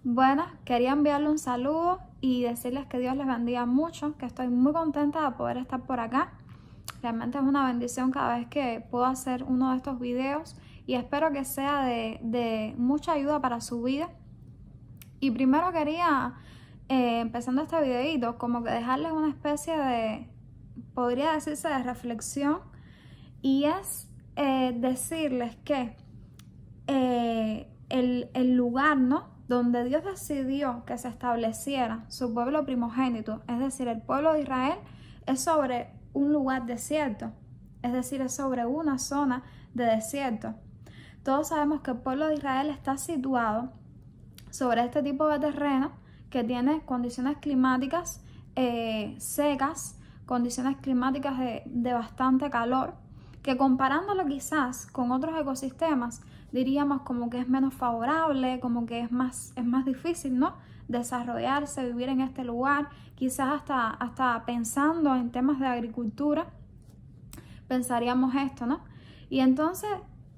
Bueno, quería enviarle un saludo y decirles que Dios les bendiga mucho, que estoy muy contenta de poder estar por acá. Realmente es una bendición cada vez que puedo hacer uno de estos videos y espero que sea de mucha ayuda para su vida. Y primero quería, empezando este videito, como que dejarles una especie de, podría decirse, de reflexión, y es decirles que el lugar, ¿no?, donde Dios decidió que se estableciera su pueblo primogénito, es decir, el pueblo de Israel, es sobre un lugar desierto, es decir, es sobre una zona de desierto. Todos sabemos que el pueblo de Israel está situado sobre este tipo de terreno que tiene condiciones climáticas secas, condiciones climáticas de bastante calor, que comparándolo quizás con otros ecosistemas, diríamos como que es menos favorable, como que es más difícil, ¿no?, desarrollarse, vivir en este lugar, quizás hasta pensando en temas de agricultura, pensaríamos esto, ¿no? Y entonces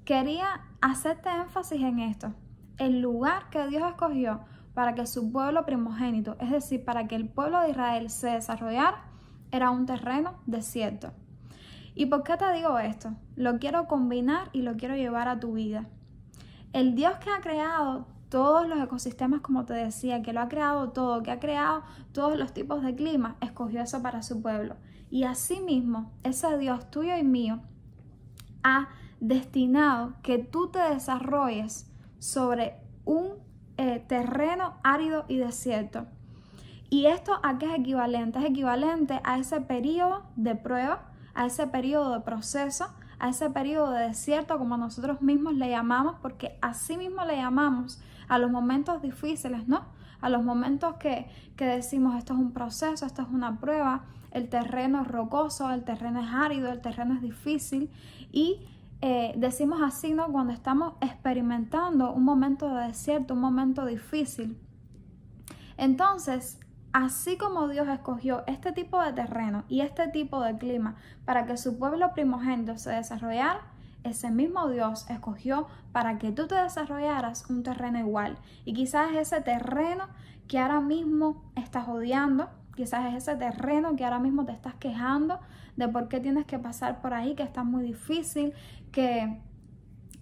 quería hacerte énfasis en esto. El lugar que Dios escogió para que su pueblo primogénito, es decir, para que el pueblo de Israel se desarrollara, era un terreno desierto. ¿Y por qué te digo esto? Lo quiero combinar y lo quiero llevar a tu vida. El Dios que ha creado todos los ecosistemas, como te decía, que lo ha creado todo, que ha creado todos los tipos de clima, escogió eso para su pueblo. Y asimismo, ese Dios tuyo y mío ha destinado que tú te desarrolles sobre un terreno árido y desierto. ¿Y esto a qué es equivalente? Es equivalente a ese periodo de prueba, a ese periodo de proceso, a ese periodo de desierto, como nosotros mismos le llamamos, porque así mismo le llamamos a los momentos difíciles, ¿no? A los momentos que decimos esto es un proceso, esto es una prueba, el terreno es rocoso, el terreno es árido, el terreno es difícil, y decimos así, ¿no?, cuando estamos experimentando un momento de desierto, un momento difícil. Entonces, así como Dios escogió este tipo de terreno y este tipo de clima para que su pueblo primogénito se desarrollara, ese mismo Dios escogió para que tú te desarrollaras un terreno igual. Y quizás ese terreno que ahora mismo estás odiando, quizás es ese terreno que ahora mismo te estás quejando de por qué tienes que pasar por ahí, que está muy difícil, que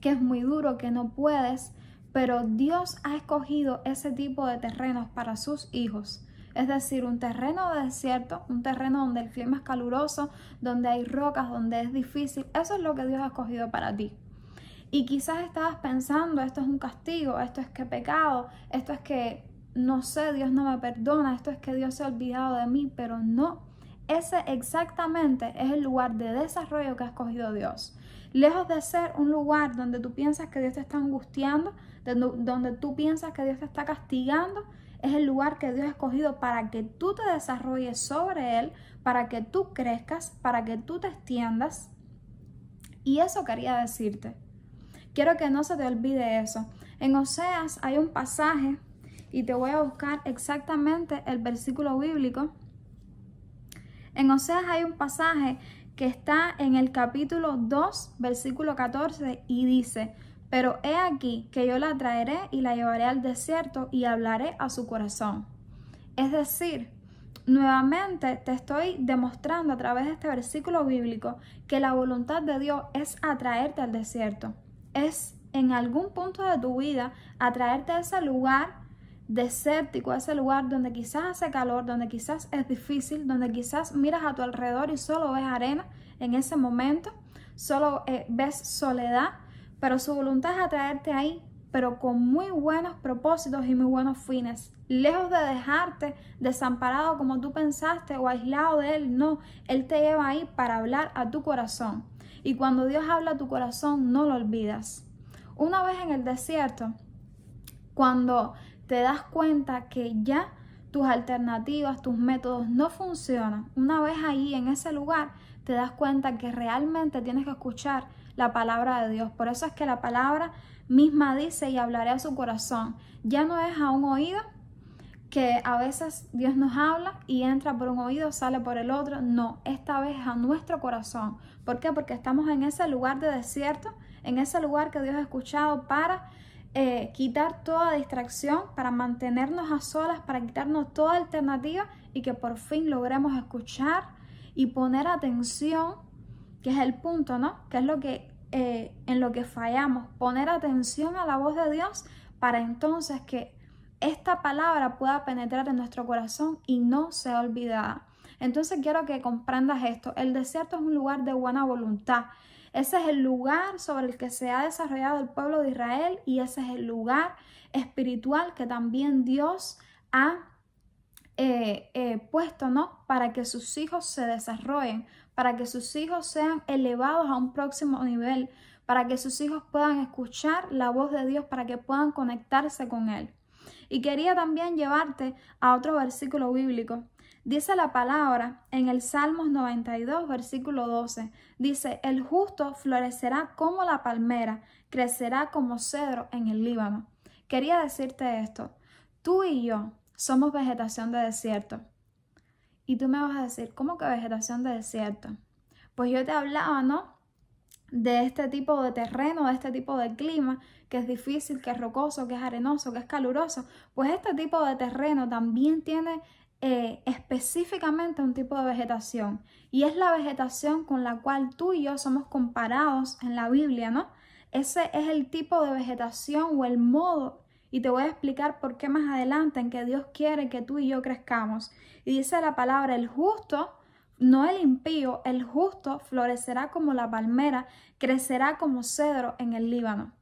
es muy duro, que no puedes. Pero Dios ha escogido ese tipo de terrenos para sus hijos. Es decir, un terreno de desierto, un terreno donde el clima es caluroso, donde hay rocas, donde es difícil. Eso es lo que Dios ha escogido para ti. Y quizás estabas pensando, esto es un castigo, esto es que pecado, esto es que, no sé, Dios no me perdona, esto es que Dios se ha olvidado de mí, pero no. Ese exactamente es el lugar de desarrollo que ha escogido Dios. Lejos de ser un lugar donde tú piensas que Dios te está angustiando, donde tú piensas que Dios te está castigando, es el lugar que Dios ha escogido para que tú te desarrolles sobre Él, para que tú crezcas, para que tú te extiendas. Y eso quería decirte. Quiero que no se te olvide eso. En Oseas hay un pasaje, y te voy a buscar exactamente el versículo bíblico. En Oseas hay un pasaje que está en el capítulo 2, versículo 14, y dice: pero he aquí que yo la traeré y la llevaré al desierto y hablaré a su corazón. Es decir, nuevamente te estoy demostrando a través de este versículo bíblico que la voluntad de Dios es atraerte al desierto. Es en algún punto de tu vida atraerte a ese lugar desértico, a ese lugar donde quizás hace calor, donde quizás es difícil, donde quizás miras a tu alrededor y solo ves arena en ese momento, solo ves soledad. Pero su voluntad es atraerte ahí, pero con muy buenos propósitos y muy buenos fines. Lejos de dejarte desamparado como tú pensaste o aislado de Él, no. Él te lleva ahí para hablar a tu corazón. Y cuando Dios habla a tu corazón, no lo olvidas. Una vez en el desierto, cuando te das cuenta que ya tus alternativas, tus métodos no funcionan, una vez ahí en ese lugar, te das cuenta que realmente tienes que escuchar la palabra de Dios. Por eso es que la palabra misma dice: y hablaré a su corazón. Ya no es a un oído, que a veces Dios nos habla y entra por un oído, sale por el otro. No, esta vez es a nuestro corazón. ¿Por qué? Porque estamos en ese lugar de desierto, en ese lugar que Dios ha escuchado para quitar toda distracción, para mantenernos a solas, para quitarnos toda alternativa y que por fin logremos escuchar y poner atención, que es el punto, ¿no? Que es lo que en lo que fallamos, poner atención a la voz de Dios para entonces que esta palabra pueda penetrar en nuestro corazón y no sea olvidada. Entonces quiero que comprendas esto. El desierto es un lugar de buena voluntad. Ese es el lugar sobre el que se ha desarrollado el pueblo de Israel y ese es el lugar espiritual que también Dios ha puesto, ¿no? Para que sus hijos se desarrollen, para que sus hijos sean elevados a un próximo nivel, para que sus hijos puedan escuchar la voz de Dios, para que puedan conectarse con Él. Y quería también llevarte a otro versículo bíblico. Dice la palabra en el Salmos 92, versículo 12. Dice, el justo florecerá como la palmera, crecerá como cedro en el Líbano. Quería decirte esto. Tú y yo somos vegetación de desierto. Y tú me vas a decir, ¿cómo que vegetación de desierto? Pues yo te hablaba, ¿no? De este tipo de terreno, de este tipo de clima, que es difícil, que es rocoso, que es arenoso, que es caluroso. Pues este tipo de terreno también tiene específicamente un tipo de vegetación. Y es la vegetación con la cual tú y yo somos comparados en la Biblia, ¿no? Ese es el tipo de vegetación o el modo. Y te voy a explicar por qué más adelante en que Dios quiere que tú y yo crezcamos. Y dice la palabra, el justo, no el impío, el justo florecerá como la palmera, crecerá como cedro en el Líbano.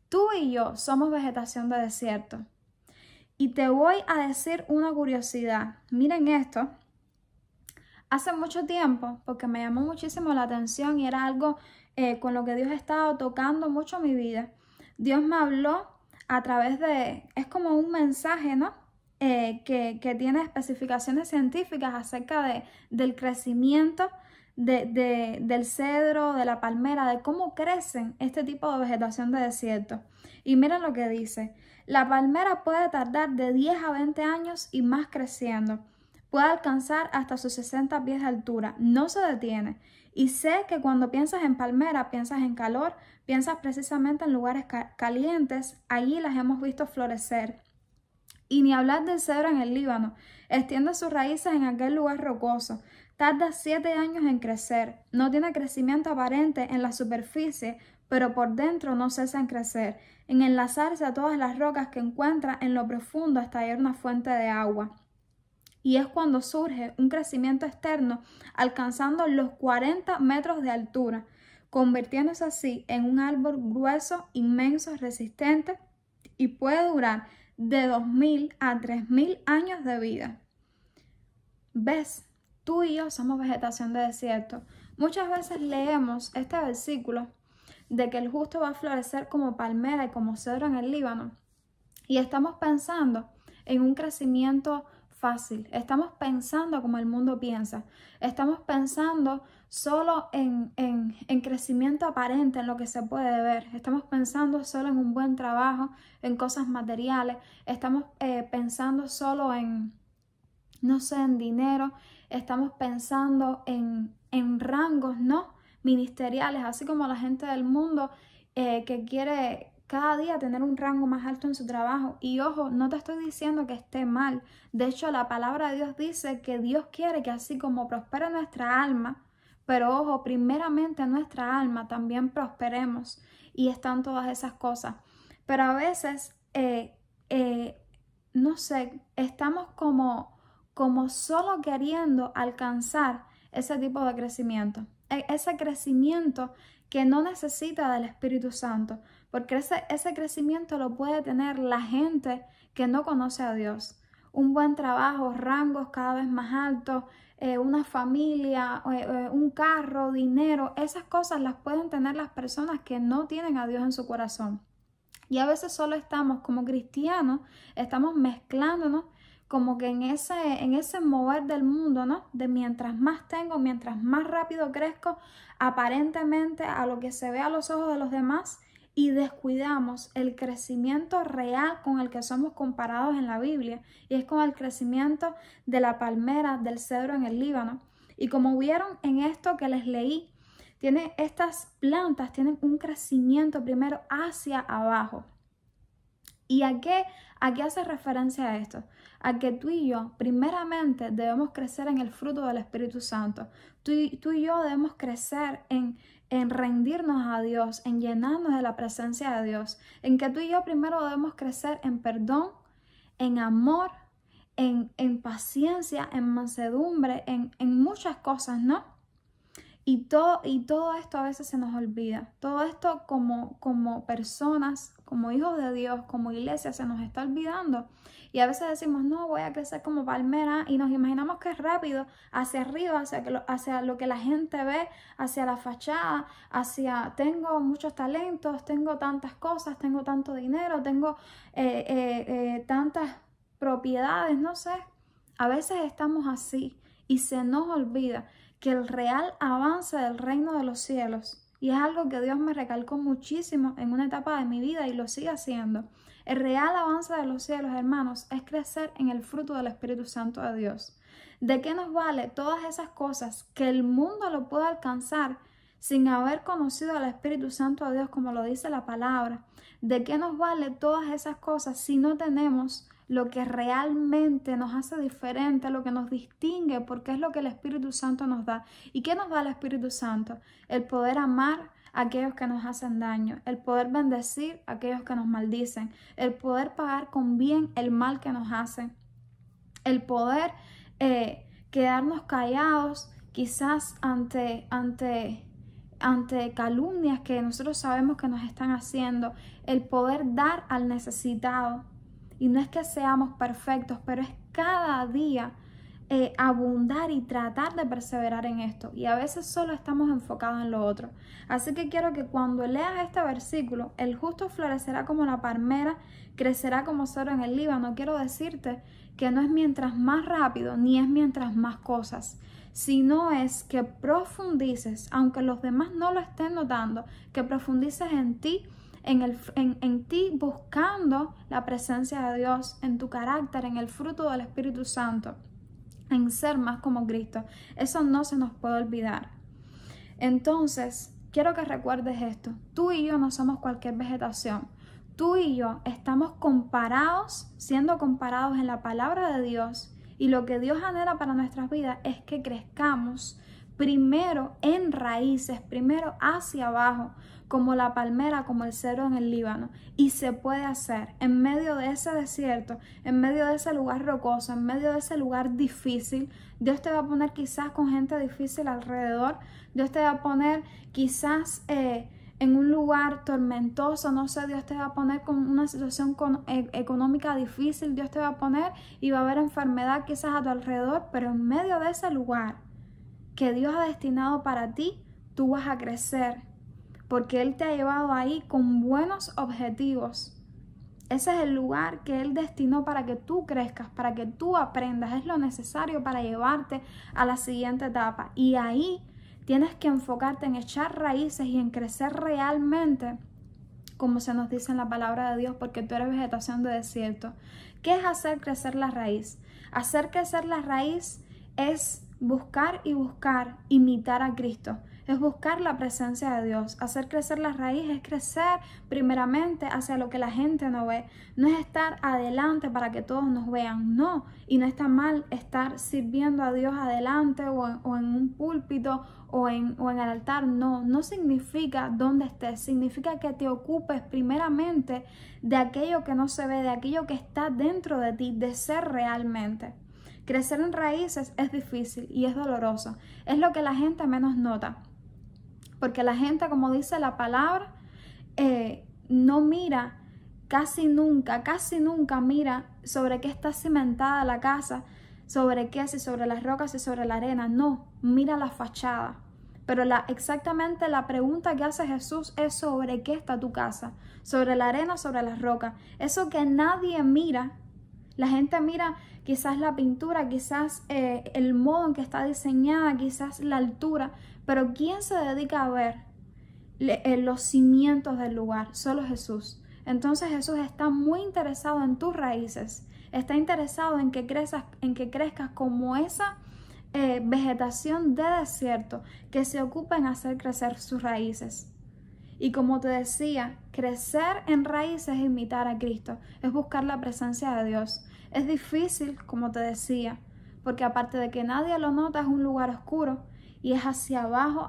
Tú y yo somos vegetación de desierto. Y te voy a decir una curiosidad. Miren esto. Hace mucho tiempo, porque me llamó muchísimo la atención y era algo con lo que Dios ha estado tocando mucho mi vida. Dios me habló a través de, es como un mensaje, ¿no? Que tiene especificaciones científicas acerca del crecimiento del cedro, de la palmera, de cómo crecen este tipo de vegetación de desierto. Y miren lo que dice. La palmera puede tardar de 10 a 20 años y más creciendo. Puede alcanzar hasta sus 60 pies de altura. No se detiene. Y sé que cuando piensas en palmera, piensas en calor, piensas precisamente en lugares calientes. Allí las hemos visto florecer. Y ni hablar del cedro en el Líbano. Extiende sus raíces en aquel lugar rocoso. Tarda 7 años en crecer. No tiene crecimiento aparente en la superficie, pero por dentro no cesa en crecer, en enlazarse a todas las rocas que encuentra en lo profundo hasta hallar una fuente de agua. Y es cuando surge un crecimiento externo, alcanzando los 40 metros de altura, convirtiéndose así en un árbol grueso, inmenso, resistente y puede durar de 2000 a 3000 años de vida. ¿Ves? Tú y yo somos vegetación de desierto. Muchas veces leemos este versículo de que el justo va a florecer como palmera y como cedro en el Líbano. Y estamos pensando en un crecimiento fácil. Estamos pensando como el mundo piensa. Estamos pensando solo en crecimiento aparente, en lo que se puede ver. Estamos pensando solo en un buen trabajo, en cosas materiales. Estamos pensando solo en, no sé, en dinero. Estamos pensando en rangos, ¿no? Ministeriales, así como la gente del mundo que quiere cada día tener un rango más alto en su trabajo. Y ojo, no te estoy diciendo que esté mal. De hecho, la palabra de Dios dice que Dios quiere que así como prospere nuestra alma, pero ojo, primeramente nuestra alma también prosperemos. Y están todas esas cosas. Pero a veces, no sé, estamos como solo queriendo alcanzar ese tipo de crecimiento. Ese crecimiento que no necesita del Espíritu Santo, porque ese crecimiento lo puede tener la gente que no conoce a Dios. Un buen trabajo, rangos cada vez más altos, una familia, un carro, dinero, esas cosas las pueden tener las personas que no tienen a Dios en su corazón. Y a veces solo estamos como cristianos, estamos mezclándonos como que en ese mover del mundo, ¿no? De mientras más tengo, mientras más rápido crezco, aparentemente a lo que se ve a los ojos de los demás, y descuidamos el crecimiento real con el que somos comparados en la Biblia, y es con el crecimiento de la palmera, del cedro en el Líbano. Y como vieron en esto que les leí, estas plantas tienen un crecimiento primero hacia abajo. ¿Y a qué hace referencia a esto? A que tú y yo, primeramente, debemos crecer en el fruto del Espíritu Santo. Tú y yo debemos crecer en rendirnos a Dios, en llenarnos de la presencia de Dios. En que tú y yo primero debemos crecer en perdón, en amor, en paciencia, en mansedumbre, en muchas cosas, ¿no? Y todo esto a veces se nos olvida. Todo esto como personas, como hijos de Dios, como iglesia, se nos está olvidando. Y a veces decimos, no, voy a crecer como palmera, y nos imaginamos que es rápido, hacia arriba, hacia lo que la gente ve, hacia la fachada, hacia tengo muchos talentos, tengo tantas cosas, tengo tanto dinero, tengo tantas propiedades, no sé. A veces estamos así y se nos olvida que el real avance del reino de los cielos, y es algo que Dios me recalcó muchísimo en una etapa de mi vida y lo sigue haciendo. El real avance de los cielos, hermanos, es crecer en el fruto del Espíritu Santo de Dios. ¿De qué nos vale todas esas cosas que el mundo lo puede alcanzar sin haber conocido al Espíritu Santo de Dios, como lo dice la palabra? ¿De qué nos vale todas esas cosas si no tenemos lo que realmente nos hace diferente, lo que nos distingue, porque es lo que el Espíritu Santo nos da? ¿Y qué nos da el Espíritu Santo? El poder amar a aquellos que nos hacen daño, el poder bendecir a aquellos que nos maldicen, el poder pagar con bien el mal que nos hacen, el poder quedarnos callados quizás ante calumnias que nosotros sabemos que nos están haciendo, el poder dar al necesitado. Y no es que seamos perfectos, pero es cada día abundar y tratar de perseverar en esto. Y a veces solo estamos enfocados en lo otro. Así que quiero que cuando leas este versículo, el justo florecerá como la palmera, crecerá como cedro en el Líbano. Quiero decirte que no es mientras más rápido, ni es mientras más cosas, sino es que profundices, aunque los demás no lo estén notando, que profundices en ti, en ti, buscando la presencia de Dios, en tu carácter, en el fruto del Espíritu Santo, en ser más como Cristo. Eso no se nos puede olvidar. Entonces, quiero que recuerdes esto. Tú y yo no somos cualquier vegetación. Tú y yo estamos siendo comparados en la palabra de Dios, y lo que Dios anhela para nuestras vidas es que crezcamos primero en raíces, primero hacia abajo, como la palmera, como el cedro en el Líbano. Y se puede hacer en medio de ese desierto, en medio de ese lugar rocoso, en medio de ese lugar difícil. Dios te va a poner quizás con gente difícil alrededor. Dios te va a poner quizás en un lugar tormentoso, no sé, Dios te va a poner con una situación económica difícil, Dios te va a poner y va a haber enfermedad quizás a tu alrededor, pero en medio de ese lugar que Dios ha destinado para ti, tú vas a crecer, porque Él te ha llevado ahí con buenos objetivos. Ese es el lugar que Él destinó para que tú crezcas, para que tú aprendas. Es lo necesario para llevarte a la siguiente etapa. Y ahí tienes que enfocarte en echar raíces y en crecer realmente, como se nos dice en la palabra de Dios, porque tú eres vegetación de desierto. ¿Qué es hacer crecer la raíz? Hacer crecer la raíz es buscar y buscar imitar a Cristo. Es buscar la presencia de Dios. Hacer crecer la raíz es crecer primeramente hacia lo que la gente no ve. No es estar adelante para que todos nos vean, no. Y no está mal estar sirviendo a Dios adelante o en un púlpito o en el altar. No, no significa dónde estés. Significa que te ocupes primeramente de aquello que no se ve, de aquello que está dentro de ti, de ser realmente. Crecer en raíces es difícil y es doloroso. Es lo que la gente menos nota. Porque la gente, como dice la palabra, no mira casi nunca mira sobre qué está cimentada la casa, sobre qué, si sobre las rocas, si sobre la arena. No, mira la fachada. Pero exactamente la pregunta que hace Jesús es sobre qué está tu casa, sobre la arena o sobre las rocas. Eso que nadie mira. La gente mira quizás la pintura, quizás el modo en que está diseñada, quizás la altura, pero ¿quién se dedica a ver los cimientos del lugar? Solo Jesús. Entonces Jesús está muy interesado en tus raíces, está interesado en que crezcas como esa vegetación de desierto que se ocupa en hacer crecer sus raíces. Y como te decía, crecer en raíces es imitar a Cristo, es buscar la presencia de Dios. Es difícil, como te decía, porque aparte de que nadie lo nota, es un lugar oscuro y es hacia abajo,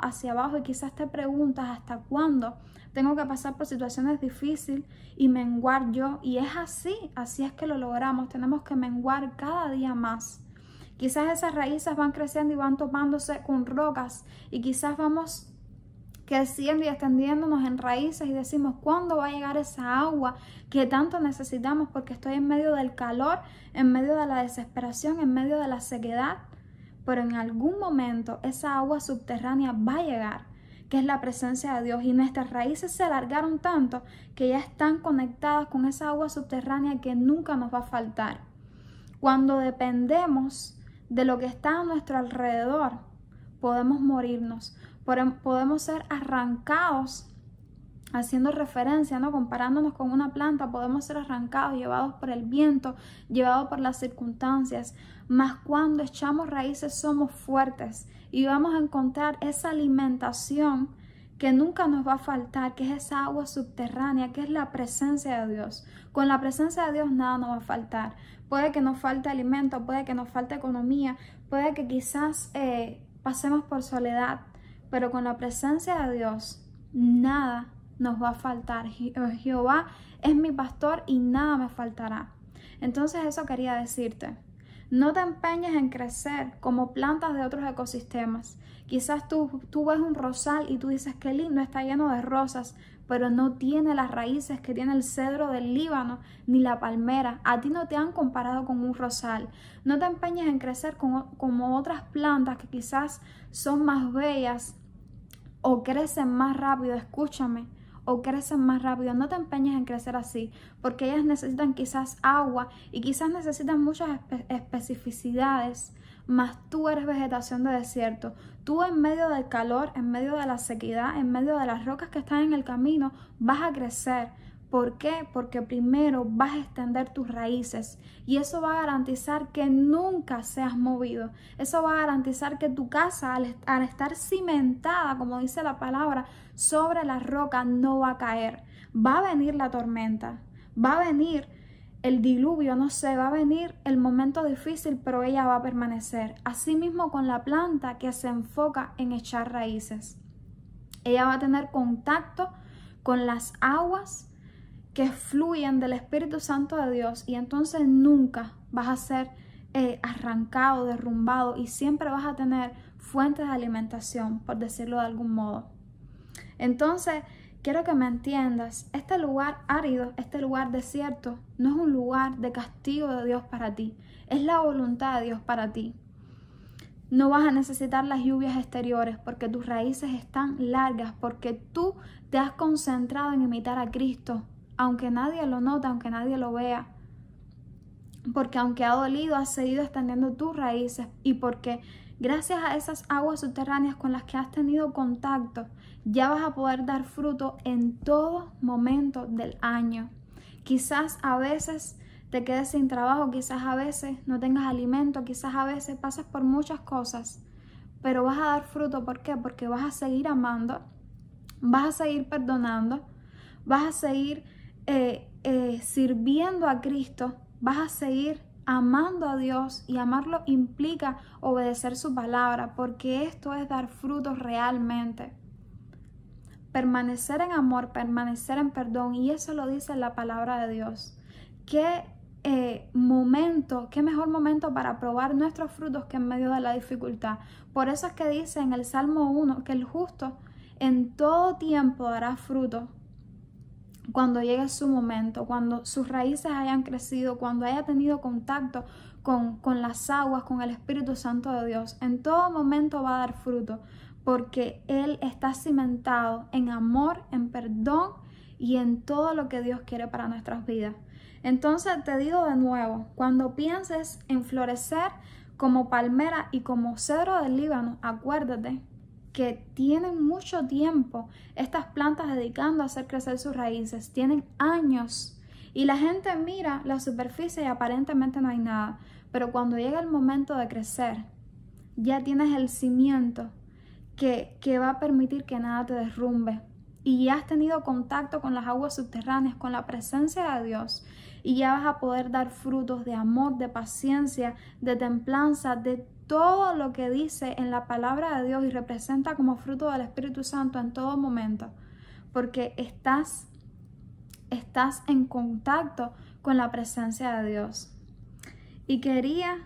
y quizás te preguntas hasta cuándo tengo que pasar por situaciones difíciles y menguar yo. Y es así es que lo logramos. Tenemos que menguar cada día más. Quizás esas raíces van creciendo y van topándose con rocas y quizás vamos creciendo y extendiéndonos en raíces y decimos, ¿cuándo va a llegar esa agua que tanto necesitamos? Porque estoy en medio del calor, en medio de la desesperación, en medio de la sequedad. Pero en algún momento esa agua subterránea va a llegar, que es la presencia de Dios. Y nuestras raíces se alargaron tanto que ya están conectadas con esa agua subterránea que nunca nos va a faltar. Cuando dependemos de lo que está a nuestro alrededor, podemos morirnos, podemos ser arrancados, haciendo referencia, ¿no? Comparándonos con una planta, podemos ser arrancados, llevados por el viento, llevados por las circunstancias. Mas cuando echamos raíces somos fuertes y vamos a encontrar esa alimentación que nunca nos va a faltar, que es esa agua subterránea, que es la presencia de Dios. Con la presencia de Dios nada nos va a faltar. Puede que nos falte alimento, puede que nos falte economía, puede que quizás pasemos por soledad, pero con la presencia de Dios nada nos va a faltar. Jehová es mi pastor y nada me faltará. Entonces eso quería decirte. No te empeñes en crecer como plantas de otros ecosistemas. Quizás tú ves un rosal y tú dices, qué lindo, está lleno de rosas, pero no tiene las raíces que tiene el cedro del Líbano ni la palmera. A ti no te han comparado con un rosal. No te empeñes en crecer como otras plantas que quizás son más bellas o crecen más rápido. Escúchame. O crecen más rápido. No te empeñes en crecer así, porque ellas necesitan quizás agua y quizás necesitan muchas especificidades, mas tú eres vegetación de desierto. Tú en medio del calor, en medio de la sequedad, en medio de las rocas que están en el camino, vas a crecer. ¿Por qué? Porque primero vas a extender tus raíces y eso va a garantizar que nunca seas movido. Eso va a garantizar que tu casa, al estar cimentada, como dice la palabra, sobre la roca, no va a caer. Va a venir la tormenta, va a venir el diluvio, no sé, va a venir el momento difícil, pero ella va a permanecer. Asimismo con la planta que se enfoca en echar raíces. Ella va a tener contacto con las aguas que fluyen del Espíritu Santo de Dios y entonces nunca vas a ser arrancado, derrumbado y siempre vas a tener fuentes de alimentación, por decirlo de algún modo. Entonces, quiero que me entiendas, este lugar árido, este lugar desierto, no es un lugar de castigo de Dios para ti, es la voluntad de Dios para ti. No vas a necesitar las lluvias exteriores porque tus raíces están largas, porque tú te has concentrado en imitar a Cristo, aunque nadie lo note, aunque nadie lo vea. Porque aunque ha dolido, has seguido extendiendo tus raíces y porque gracias a esas aguas subterráneas con las que has tenido contacto, ya vas a poder dar fruto en todo momento del año. Quizás a veces te quedes sin trabajo, quizás a veces no tengas alimento, quizás a veces pases por muchas cosas, pero vas a dar fruto. ¿Por qué? Porque vas a seguir amando, vas a seguir perdonando, vas a seguir sirviendo a Cristo, vas a seguir amando a Dios, y amarlo implica obedecer su palabra, porque esto es dar frutos realmente. Permanecer en amor, permanecer en perdón, y eso lo dice la palabra de Dios. ¿Qué mejor momento para probar nuestros frutos que en medio de la dificultad? Por eso es que dice en el Salmo 1 que el justo en todo tiempo dará fruto cuando llegue su momento, cuando sus raíces hayan crecido, cuando haya tenido contacto con las aguas, con el Espíritu Santo de Dios. En todo momento va a dar fruto, porque Él está cimentado en amor, en perdón y en todo lo que Dios quiere para nuestras vidas. Entonces te digo de nuevo, cuando pienses en florecer como palmera y como cedro del Líbano, acuérdate que tienen mucho tiempo estas plantas dedicando a hacer crecer sus raíces, tienen años y la gente mira la superficie y aparentemente no hay nada, pero cuando llega el momento de crecer ya tienes el cimiento que va a permitir que nada te derrumbe. y ya has tenido contacto con las aguas subterráneas, con la presencia de Dios, y ya vas a poder dar frutos de amor, de paciencia, de templanza, de todo lo que dice en la palabra de Dios y representa como fruto del Espíritu Santo en todo momento, porque estás en contacto con la presencia de Dios. Y quería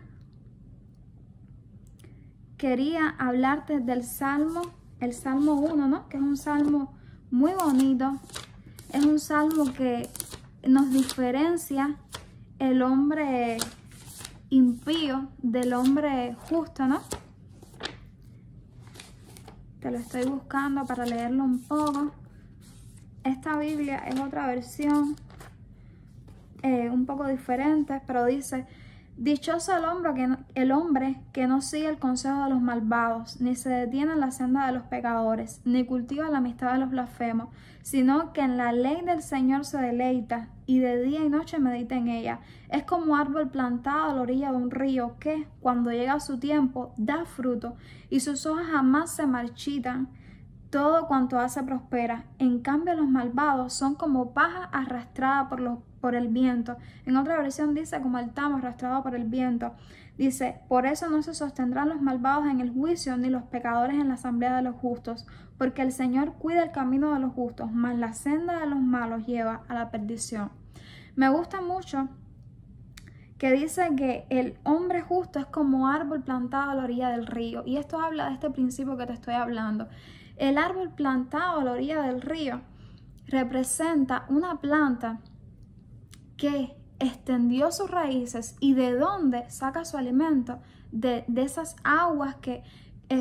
hablarte del Salmo, el Salmo 1, ¿no? Que es un salmo muy bonito. Es un salmo que nos diferencia el hombre impío del hombre justo, ¿no? Te lo estoy buscando para leerlo un poco. Esta Biblia es otra versión un poco diferente, pero dice: dichoso el hombre que no sigue el consejo de los malvados, ni se detiene en la senda de los pecadores, ni cultiva la amistad de los blasfemos, sino que en la ley del Señor se deleita, y de día y noche medita en ella. Es como árbol plantado a la orilla de un río que, cuando llega su tiempo, da fruto, y sus hojas jamás se marchitan. Todo cuanto hace prospera. En cambio, los malvados son como paja arrastrada por el viento. En otra versión dice como el tamo arrastrado por el viento. Dice: por eso no se sostendrán los malvados en el juicio, ni los pecadores en la asamblea de los justos, porque el Señor cuida el camino de los justos, mas la senda de los malos lleva a la perdición. Me gusta mucho que dice que el hombre justo es como árbol plantado a la orilla del río, y esto habla de este principio que te estoy hablando. El árbol plantado a la orilla del río representa una planta que extendió sus raíces y de dónde saca su alimento, de esas aguas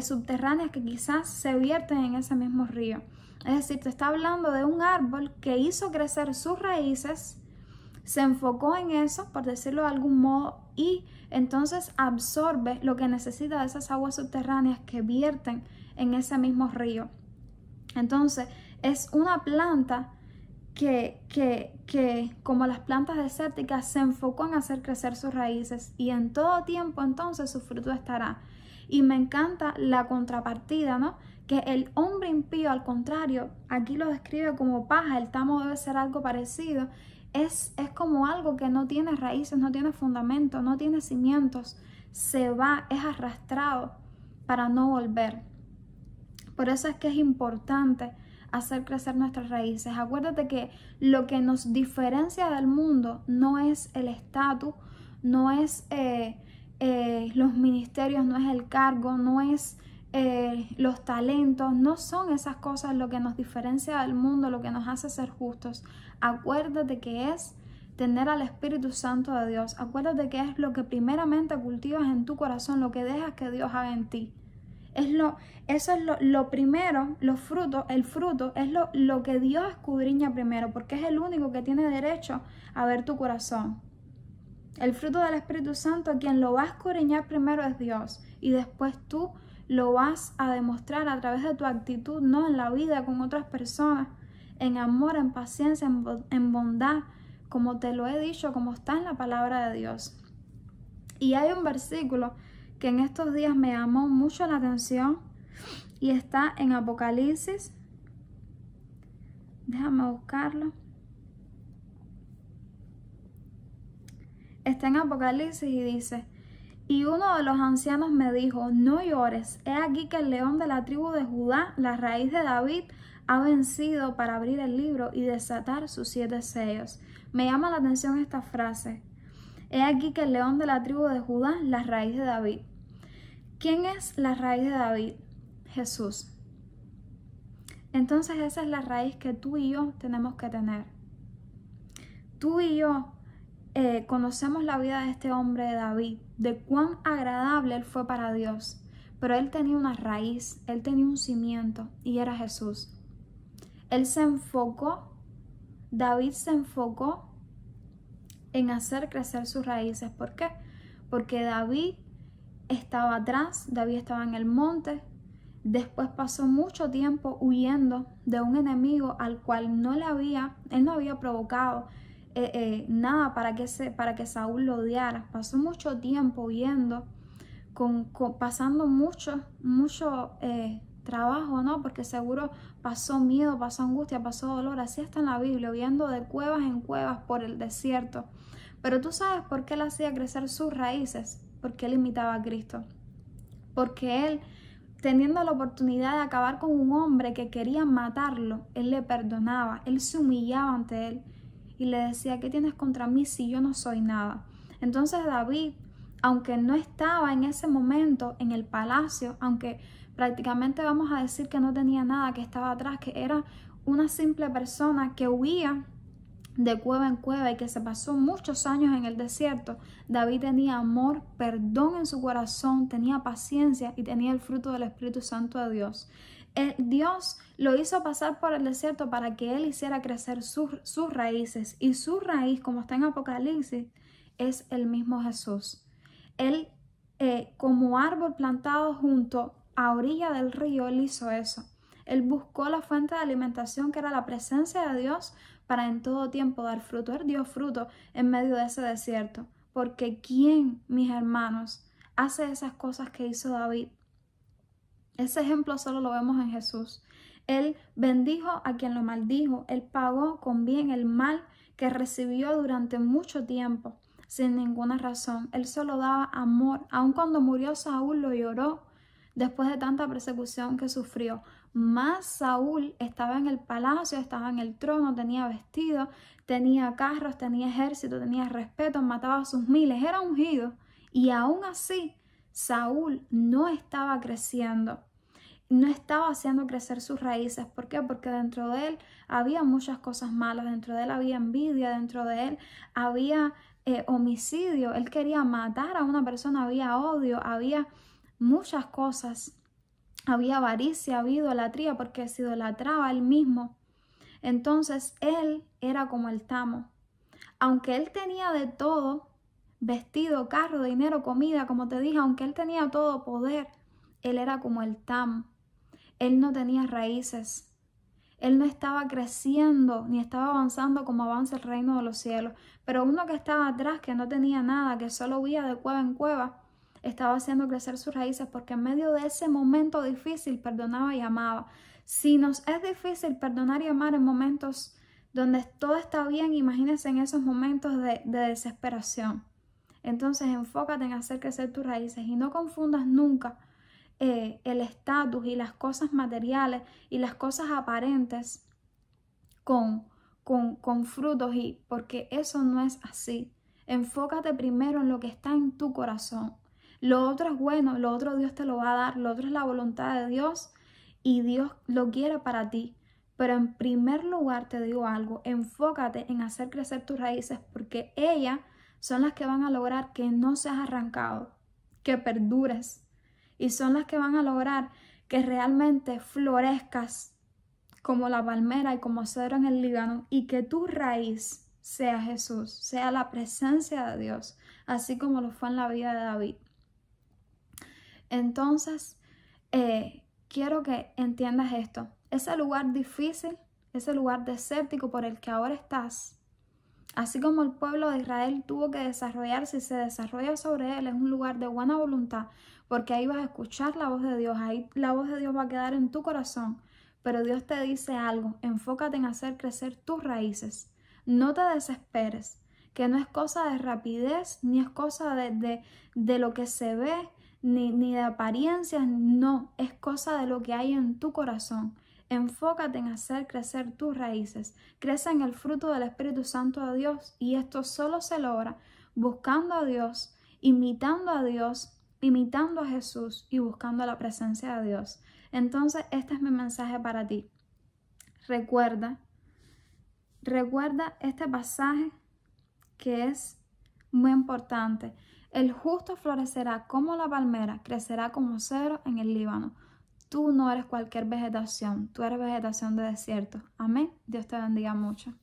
subterráneas que quizás se vierten en ese mismo río. Es decir, te está hablando de un árbol que hizo crecer sus raíces, se enfocó en eso, por decirlo de algún modo, y entonces absorbe lo que necesita de esas aguas subterráneas que vierten en ese mismo río. Entonces es una planta que como las plantas desérticas se enfocó en hacer crecer sus raíces, y en todo tiempo entonces su fruto estará. Y me encanta la contrapartida, ¿no? Que el hombre impío, al contrario, aquí lo describe como paja. El tamo debe ser algo parecido. Es como algo que no tiene raíces, no tiene fundamento, no tiene cimientos. Se va, es arrastrado para no volver. Por eso es que es importante hacer crecer nuestras raíces. Acuérdate que lo que nos diferencia del mundo no es el estatus, no es los ministerios, no es el cargo, no es los talentos, no son esas cosas lo que nos diferencia del mundo, lo que nos hace ser justos. Acuérdate que es tener al Espíritu Santo de Dios. Acuérdate que es lo que primeramente cultivas en tu corazón, lo que dejas que Dios haga en ti. Eso es lo primero, el fruto es lo que Dios escudriña primero, porque es el único que tiene derecho a ver tu corazón. El fruto del Espíritu Santo, quien lo va a escudriñar primero es Dios, y después tú lo vas a demostrar a través de tu actitud, no en la vida con otras personas, en amor, en paciencia, en bondad, como te lo he dicho, como está en la palabra de Dios. Y hay un versículo que en estos días me llamó mucho la atención y está en Apocalipsis. Déjame buscarlo. Está en Apocalipsis y dice: y uno de los ancianos me dijo: no llores, he aquí que el león de la tribu de Judá, la raíz de David, ha vencido para abrir el libro y desatar sus 7 sellos. Me llama la atención esta frase: he aquí que el león de la tribu de Judá, la raíz de David. ¿Quién es la raíz de David? Jesús. Entonces esa es la raíz que tú y yo tenemos que tener. Tú y yo conocemos la vida de este hombre de David, de cuán agradable él fue para Dios, pero él tenía una raíz, él tenía un cimiento, y era Jesús. Él se enfocó, David se enfocó en hacer crecer sus raíces. ¿Por qué? Porque David estaba atrás, David estaba en el monte, después pasó mucho tiempo huyendo de un enemigo al cual él no había provocado nada para que Saúl lo odiara. Pasó mucho tiempo huyendo, pasando mucho trabajo, ¿no? Porque seguro pasó miedo, pasó angustia, pasó dolor. Así está en la Biblia, huyendo de cuevas en cuevas por el desierto. Pero tú sabes por qué él hacía crecer sus raíces, porque él imitaba a Cristo. Porque él, teniendo la oportunidad de acabar con un hombre que quería matarlo, él le perdonaba, él se humillaba ante él y le decía: ¿qué tienes contra mí si yo no soy nada? Entonces David, aunque no estaba en ese momento en el palacio, aunque prácticamente vamos a decir que no tenía nada, que estaba atrás, que era una simple persona que huía de cueva en cueva y que se pasó muchos años en el desierto, David tenía amor, perdón en su corazón, tenía paciencia y tenía el fruto del Espíritu Santo de Dios. Dios lo hizo pasar por el desierto para que él hiciera crecer sus raíces, y su raíz, como está en Apocalipsis, es el mismo Jesús. Él, como árbol plantado junto a orilla del río, él hizo eso. Él buscó la fuente de alimentación, que era la presencia de Dios, para en todo tiempo dar fruto. Él dio fruto en medio de ese desierto. Porque ¿quién, mis hermanos, hace esas cosas que hizo David? Ese ejemplo solo lo vemos en Jesús. Él bendijo a quien lo maldijo. Él pagó con bien el mal que recibió durante mucho tiempo, sin ninguna razón. Él solo daba amor. Aun cuando murió Saúl, lo lloró después de tanta persecución que sufrió. Más Saúl estaba en el palacio, estaba en el trono, tenía vestido, tenía carros, tenía ejército, tenía respeto, mataba a sus miles, era ungido. Y aún así, Saúl no estaba creciendo, no estaba haciendo crecer sus raíces. ¿Por qué? Porque dentro de él había muchas cosas malas, dentro de él había envidia, dentro de él había homicidio, él quería matar a una persona, había odio, había muchas cosas. Había avaricia, había idolatría, porque se idolatraba él mismo. Entonces él era como el tamo. Aunque él tenía de todo, vestido, carro, dinero, comida, como te dije, aunque él tenía todo poder, él era como el tamo. Él no tenía raíces. Él no estaba creciendo ni estaba avanzando como avanza el reino de los cielos. Pero uno que estaba atrás, que no tenía nada, que solo huía de cueva en cueva, estaba haciendo crecer sus raíces, porque en medio de ese momento difícil perdonaba y amaba. Si nos es difícil perdonar y amar en momentos donde todo está bien, imagínense en esos momentos de desesperación. Entonces enfócate en hacer crecer tus raíces y no confundas nunca el estatus y las cosas materiales y las cosas aparentes con frutos, porque eso no es así. Enfócate primero en lo que está en tu corazón. Lo otro es bueno, lo otro Dios te lo va a dar, lo otro es la voluntad de Dios y Dios lo quiere para ti. Pero en primer lugar te digo algo: enfócate en hacer crecer tus raíces, porque ellas son las que van a lograr que no seas arrancado, que perdures, y son las que van a lograr que realmente florezcas como la palmera y como cedro en el Líbano, y que tu raíz sea Jesús, sea la presencia de Dios, así como lo fue en la vida de David. Entonces, quiero que entiendas esto. Ese lugar difícil, ese lugar desértico por el que ahora estás, así como el pueblo de Israel tuvo que desarrollarse y se desarrolla sobre él, es un lugar de buena voluntad, porque ahí vas a escuchar la voz de Dios, ahí la voz de Dios va a quedar en tu corazón. Pero Dios te dice algo: enfócate en hacer crecer tus raíces. No te desesperes, que no es cosa de rapidez, ni es cosa de lo que se ve, ni de apariencias, no, es cosa de lo que hay en tu corazón. Enfócate en hacer crecer tus raíces. Crece en el fruto del Espíritu Santo de Dios, y esto solo se logra buscando a Dios, imitando a Jesús y buscando la presencia de Dios. Entonces, este es mi mensaje para ti. Recuerda este pasaje que es muy importante. El justo florecerá como la palmera, crecerá como cedro en el Líbano. Tú no eres cualquier vegetación, tú eres vegetación de desierto. Amén. Dios te bendiga mucho.